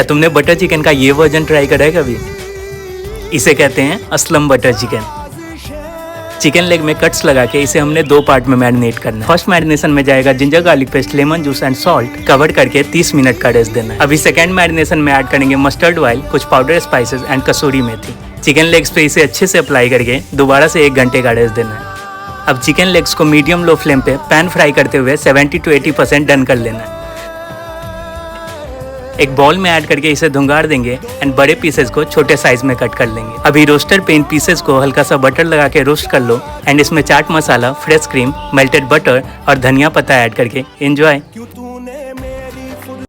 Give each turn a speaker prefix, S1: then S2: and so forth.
S1: क्या तुमने butter chicken का ये वर्जन ट्राई करा है कभी? इसे कहते हैं Aslam butter chicken. Chicken leg में कट्स लगा के इसे हमने 2 पार्ट में मैरिनेट करना है। फर्स्ट मैरिनेशन में जाएगा ginger garlic paste, lemon juice and salt, cover करके 30 मिनट का रेस्ट देना है। अभी सेकंड मैरिनेशन में ऐड करेंगे मस्टर्ड ऑयल, कुछ powder spices and kasuri methi. Chicken legs पे इसे अच्छे से अप्लाई करके दोबारा से 1 घंटे का रेस्ट देना है। अब चिकन लेग्स को मीडियम लो फ्लेम पे पैन फ्राई करते हुए 70 to 80% डन कर लेना है। एक बाउल में ऐड करके इसे धुंगार देंगे एंड बड़े पीसेस को छोटे साइज में कट कर लेंगे। अभी रोस्टर पे इन पीसेस को हल्का सा बटर लगा के रोस्ट कर लो एंड इसमें chaat masala, fresh cream, melted butter और धनिया पत्ता ऐड करके एंजॉय।